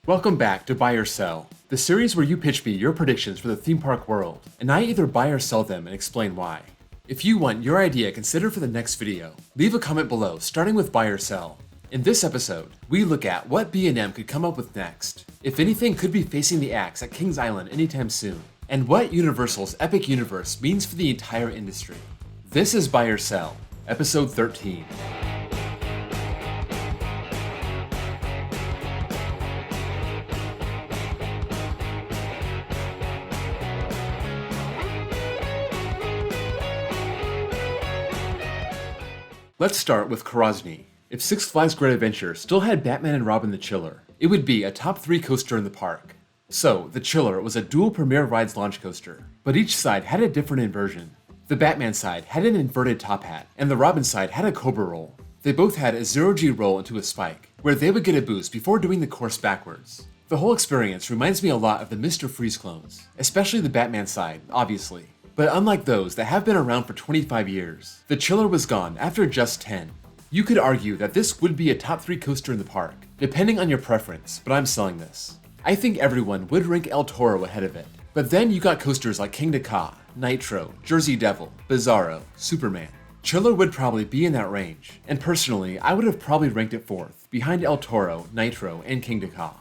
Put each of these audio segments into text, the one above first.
Welcome back to Buy or Sell, the series where you pitch me your predictions for the theme park world, and I either buy or sell them and explain why. If you want your idea considered for the next video, leave a comment below starting with buy or sell. In this episode, we look at what B&M could come up with next, if anything could be facing the axe at Kings Island anytime soon, and what Universal's Epic Universe means for the entire industry. This is Buy or Sell, episode 13. Let's start with Krosny. If Six Flags Great Adventure still had Batman and Robin the Chiller, it would be a top 3 coaster in the park. So, the Chiller was a dual Premier Rides launch coaster, but each side had a different inversion. The Batman side had an inverted top hat, and the Robin side had a Cobra roll. They both had a 0G roll into a spike, where they would get a boost before doing the course backwards. The whole experience reminds me a lot of the Mr. Freeze clones, especially the Batman side, obviously. But unlike those that have been around for 25 years, the Chiller was gone after just 10. You could argue that this would be a top 3 coaster in the park, depending on your preference, but I'm selling this. I think everyone would rank El Toro ahead of it. But then you got coasters like Kingda Ka, Nitro, Jersey Devil, Bizarro, Superman. Chiller would probably be in that range, and personally, I would have probably ranked it 4th, behind El Toro, Nitro, and Kingda Ka.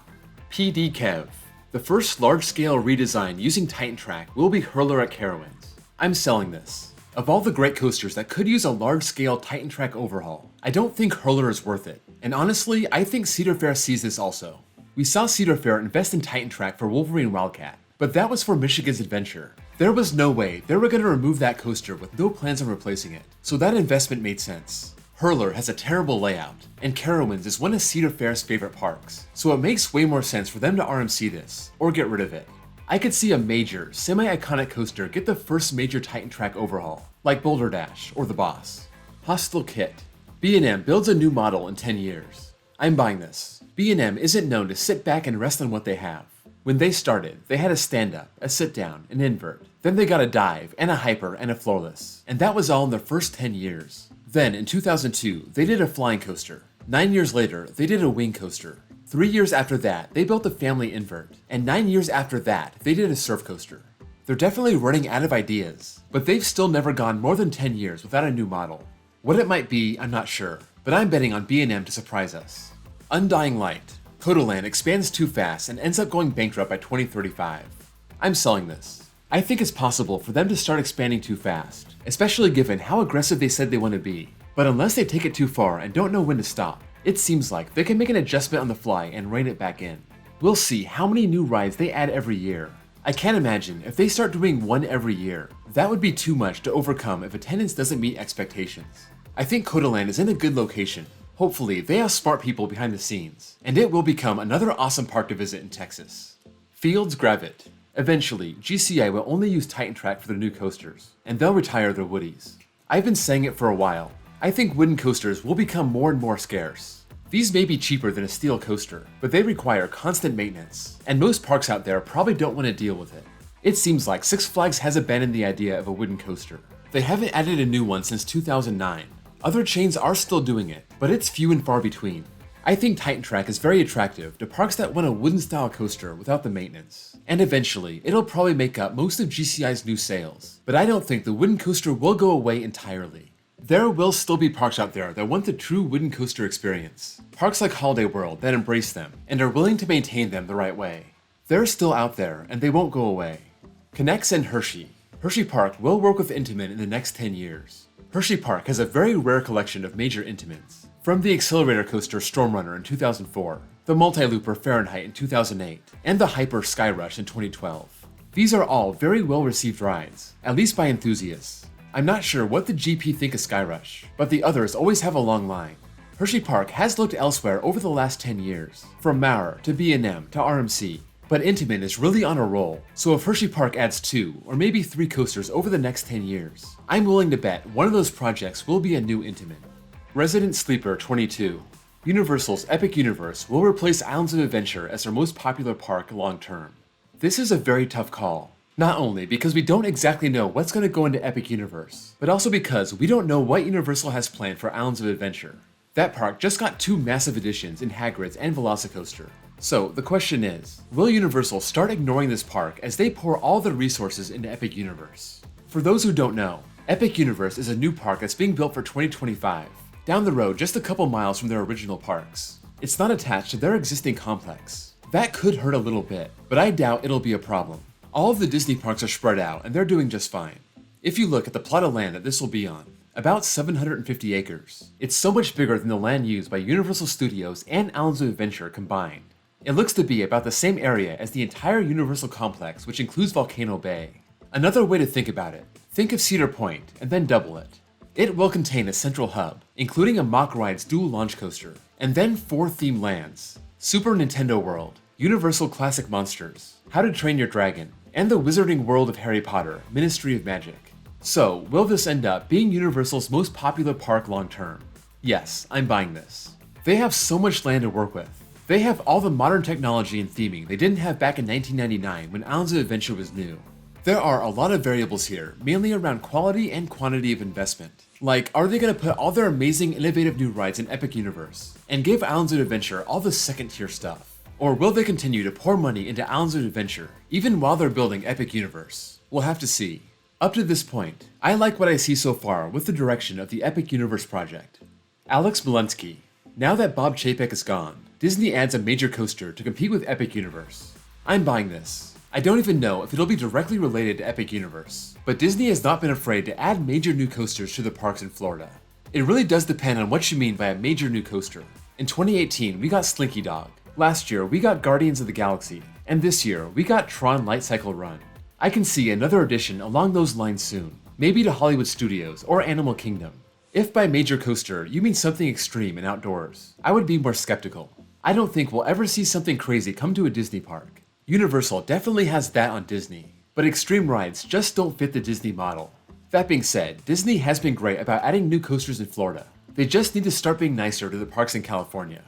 PD Kev. The first large-scale redesign using Titan Track will be Hurler at Carowinds. I'm selling this. Of all the great coasters that could use a large-scale Titan Track overhaul, I don't think Hurler is worth it. And honestly, I think Cedar Fair sees this also. We saw Cedar Fair invest in Titan Track for Wolverine Wildcat, but that was for Michigan's Adventure. There was no way they were going to remove that coaster with no plans on replacing it, so that investment made sense. Hurler has a terrible layout, and Carowinds is one of Cedar Fair's favorite parks, so it makes way more sense for them to RMC this, or get rid of it. I could see a major, semi-iconic coaster get the first major Titan Track overhaul, like Boulder Dash or the Boss. Hostile Kit. B&M builds a new model in 10 years. I'm buying this. B&M isn't known to sit back and rest on what they have. When they started, they had a stand-up, a sit-down, an invert. Then they got a dive, and a hyper, and a floorless. And that was all in their first 10 years. Then, in 2002, they did a flying coaster. 9 years later, they did a wing coaster. 3 years after that, they built a family invert, and 9 years after that, they did a surf coaster. They're definitely running out of ideas, but they've still never gone more than 10 years without a new model. What it might be, I'm not sure, but I'm betting on B&M to surprise us. Undying Light. Kodoland expands too fast and ends up going bankrupt by 2035. I'm selling this. I think it's possible for them to start expanding too fast, especially given how aggressive they said they want to be. But unless they take it too far and don't know when to stop, it seems like they can make an adjustment on the fly and rein it back in. We'll see how many new rides they add every year. I can't imagine if they start doing one every year. That would be too much to overcome if attendance doesn't meet expectations. I think Kodoland is in a good location. Hopefully, they have smart people behind the scenes, and it will become another awesome park to visit in Texas. Fields Gravit. Eventually, GCI will only use Titan Track for their new coasters, and they'll retire their Woodies. I've been saying it for a while. I think wooden coasters will become more and more scarce. These may be cheaper than a steel coaster, but they require constant maintenance, and most parks out there probably don't want to deal with it. It seems like Six Flags has abandoned the idea of a wooden coaster. They haven't added a new one since 2009. Other chains are still doing it, but it's few and far between. I think Titan Track is very attractive to parks that want a wooden style coaster without the maintenance. And eventually, it'll probably make up most of GCI's new sales, but I don't think the wooden coaster will go away entirely. There will still be parks out there that want the true wooden coaster experience. Parks like Holiday World that embrace them and are willing to maintain them the right way. They're still out there and they won't go away. K'NEX and Hershey. Hershey Park will work with Intamin in the next 10 years. Hershey Park has a very rare collection of major Intamins. From the accelerator coaster Stormrunner in 2004, the multi-looper Fahrenheit in 2008, and the Hyper Skyrush in 2012. These are all very well received rides, at least by enthusiasts. I'm not sure what the GP think of Skyrush, but the others always have a long line. Hershey Park has looked elsewhere over the last 10 years, from Maurer to B&M to RMC, but Intamin is really on a roll, so if Hershey Park adds 2 or maybe 3 coasters over the next 10 years, I'm willing to bet one of those projects will be a new Intamin. Resident Sleeper 22. Universal's Epic Universe will replace Islands of Adventure as their most popular park long term. This is a very tough call. Not only because we don't exactly know what's going to go into Epic Universe, but also because we don't know what Universal has planned for Islands of Adventure. That park just got 2 massive additions in Hagrid's and Velocicoaster. So the question is, will Universal start ignoring this park as they pour all their resources into Epic Universe? For those who don't know, Epic Universe is a new park that's being built for 2025, down the road just a couple miles from their original parks. It's not attached to their existing complex. That could hurt a little bit, but I doubt it'll be a problem. All of the Disney parks are spread out and they're doing just fine. If you look at the plot of land that this will be on, about 750 acres, it's so much bigger than the land used by Universal Studios and Islands of Adventure combined. It looks to be about the same area as the entire Universal complex, which includes Volcano Bay. Another way to think about it, think of Cedar Point and then double it. It will contain a central hub, including a Mack Rides dual launch coaster, and then 4 themed lands: Super Nintendo World, Universal Classic Monsters, How to Train Your Dragon, and the Wizarding World of Harry Potter, Ministry of Magic. So, will this end up being Universal's most popular park long term? Yes, I'm buying this. They have so much land to work with. They have all the modern technology and theming they didn't have back in 1999 when Islands of Adventure was new. There are a lot of variables here, mainly around quality and quantity of investment. Like, are they going to put all their amazing innovative new rides in Epic Universe and give Islands of Adventure all the second tier stuff? Or will they continue to pour money into Islands of Adventure even while they're building Epic Universe? We'll have to see. Up to this point, I like what I see so far with the direction of the Epic Universe project. Alex Malinsky. Now that Bob Chapek is gone, Disney adds a major coaster to compete with Epic Universe. I'm buying this. I don't even know if it'll be directly related to Epic Universe, but Disney has not been afraid to add major new coasters to the parks in Florida. It really does depend on what you mean by a major new coaster. In 2018, we got Slinky Dog. Last year, we got Guardians of the Galaxy. And this year, we got Tron Light Cycle Run. I can see another addition along those lines soon, maybe to Hollywood Studios or Animal Kingdom. If by major coaster you mean something extreme and outdoors, I would be more skeptical. I don't think we'll ever see something crazy come to a Disney park. Universal definitely has that on Disney, but extreme rides just don't fit the Disney model. That being said, Disney has been great about adding new coasters in Florida. They just need to start being nicer to the parks in California.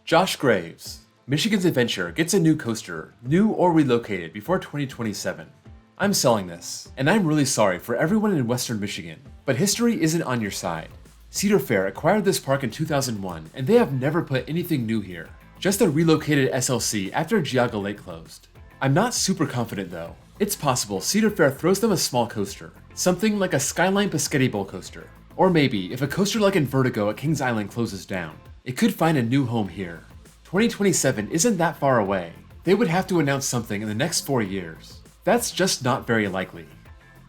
Josh Graves. Michigan's Adventure gets a new coaster, new or relocated, before 2027. I'm selling this, and I'm really sorry for everyone in Western Michigan, but history isn't on your side. Cedar Fair acquired this park in 2001, and they have never put anything new here. Just a relocated SLC after Geauga Lake closed. I'm not super confident though. It's possible Cedar Fair throws them a small coaster, something like a Skyline Biscotti Bowl coaster. Or maybe if a coaster like Invertigo at Kings Island closes down, it could find a new home here. 2027 isn't that far away. They would have to announce something in the next 4 years. That's just not very likely.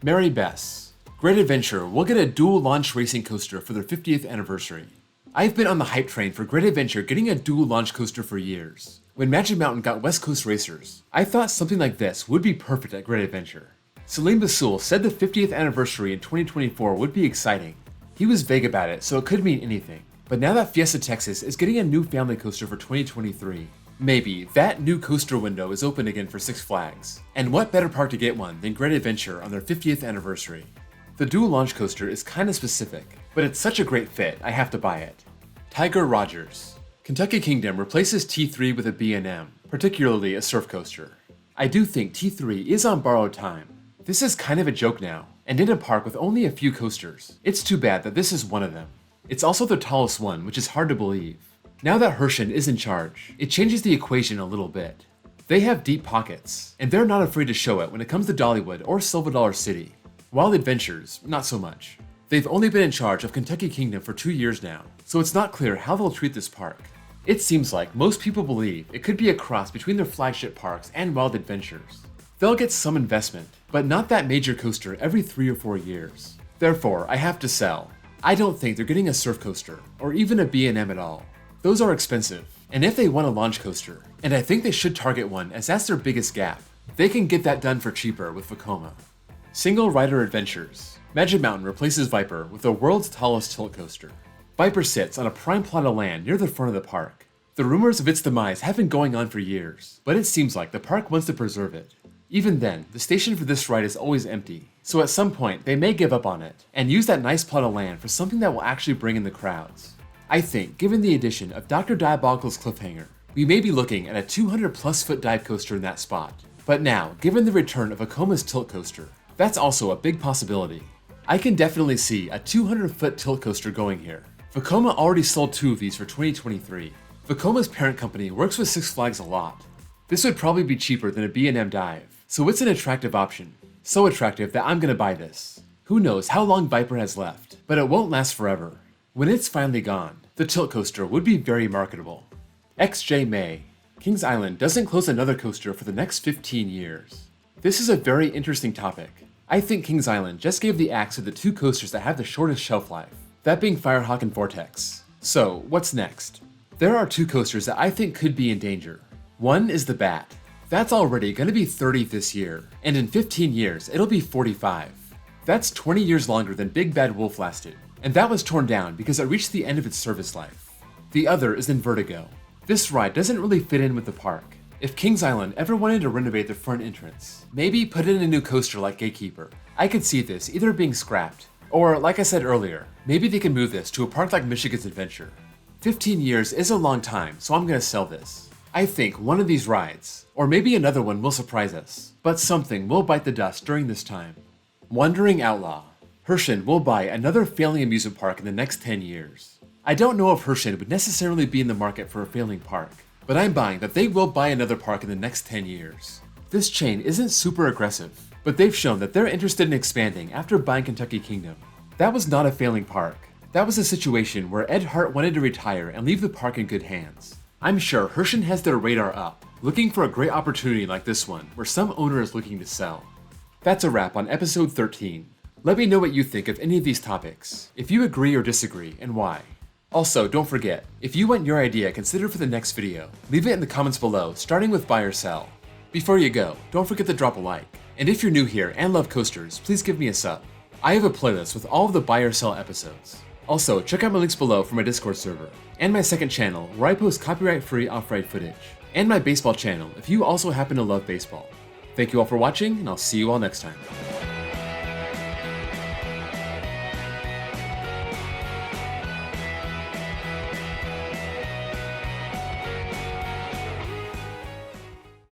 Mary Bess. Great Adventure will get a dual launch racing coaster for their 50th anniversary. I've been on the hype train for Great Adventure getting a dual launch coaster for years. When Magic Mountain got West Coast Racers, I thought something like this would be perfect at Great Adventure. Salim Basul said the 50th anniversary in 2024 would be exciting. He was vague about it, so it could mean anything. But now that Fiesta Texas is getting a new family coaster for 2023, maybe that new coaster window is open again for Six Flags. And what better park to get one than Great Adventure on their 50th anniversary? The dual launch coaster is kinda specific, but it's such a great fit, I have to buy it. Tiger Rogers. Kentucky Kingdom replaces T3 with a B&M, particularly a surf coaster. I do think T3 is on borrowed time. This is kind of a joke now, and in a park with only a few coasters. It's too bad that this is one of them. It's also the tallest one, which is hard to believe. Now that Herschend is in charge, it changes the equation a little bit. They have deep pockets, and they're not afraid to show it when it comes to Dollywood or Silver Dollar City. Wild Adventures, not so much. They've only been in charge of Kentucky Kingdom for 2 years now, so it's not clear how they'll treat this park. It seems like most people believe it could be a cross between their flagship parks and Wild Adventures. They'll get some investment, but not that major coaster every 3 or 4 years. Therefore, I have to sell. I don't think they're getting a surf coaster, or even a B&M at all. Those are expensive, and if they want a launch coaster, and I think they should target one as that's their biggest gap, they can get that done for cheaper with Vekoma. Single Rider Adventures. Magic Mountain replaces Viper with the world's tallest tilt coaster. Viper sits on a prime plot of land near the front of the park. The rumors of its demise have been going on for years, but it seems like the park wants to preserve it. Even then, the station for this ride is always empty, so at some point they may give up on it and use that nice plot of land for something that will actually bring in the crowds. I think, given the addition of Dr. Diabolical's Cliffhanger, we may be looking at a 200+ foot dive coaster in that spot. But now, given the return of Vekoma's tilt coaster, that's also a big possibility. I can definitely see a 200-foot tilt coaster going here. Vekoma already sold 2 of these for 2023. Vekoma's parent company works with Six Flags a lot. This would probably be cheaper than a B&M dive, so it's an attractive option. So attractive that I'm gonna buy this. Who knows how long Viper has left, but it won't last forever. When it's finally gone, the tilt coaster would be very marketable. XJ May. Kings Island doesn't close another coaster for the next 15 years. This is a very interesting topic. I think Kings Island just gave the axe to the 2 coasters that have the shortest shelf life, that being Firehawk and Vortex. So, what's next? There are 2 coasters that I think could be in danger. One is the Bat. That's already gonna be 30 this year, and in 15 years, it'll be 45. That's 20 years longer than Big Bad Wolf lasted, and that was torn down because it reached the end of its service life. The other is Invertigo. This ride doesn't really fit in with the park. If Kings Island ever wanted to renovate the front entrance, maybe put in a new coaster like Gatekeeper, I could see this either being scrapped, or like I said earlier, maybe they can move this to a park like Michigan's Adventure. 15 years is a long time, so I'm gonna sell this. I think one of these rides, or maybe another one, will surprise us, but something will bite the dust during this time. Wandering Outlaw. Herschend will buy another failing amusement park in the next 10 years. I don't know if Herschend would necessarily be in the market for a failing park, but I'm buying that they will buy another park in the next 10 years. This chain isn't super aggressive, but they've shown that they're interested in expanding after buying Kentucky Kingdom. That was not a failing park. That was a situation where Ed Hart wanted to retire and leave the park in good hands. I'm sure Herschend has their radar up, looking for a great opportunity like this one, where some owner is looking to sell. That's a wrap on episode 13. Let me know what you think of any of these topics, if you agree or disagree, and why. Also, don't forget, if you want your idea considered for the next video, leave it in the comments below, starting with buy or sell. Before you go, don't forget to drop a like, and if you're new here and love coasters, please give me a sub. I have a playlist with all of the buy or sell episodes. Also, check out my links below for my Discord server, and my second channel where I post copyright-free off-ride footage, and my baseball channel if you also happen to love baseball. Thank you all for watching, and I'll see you all next time.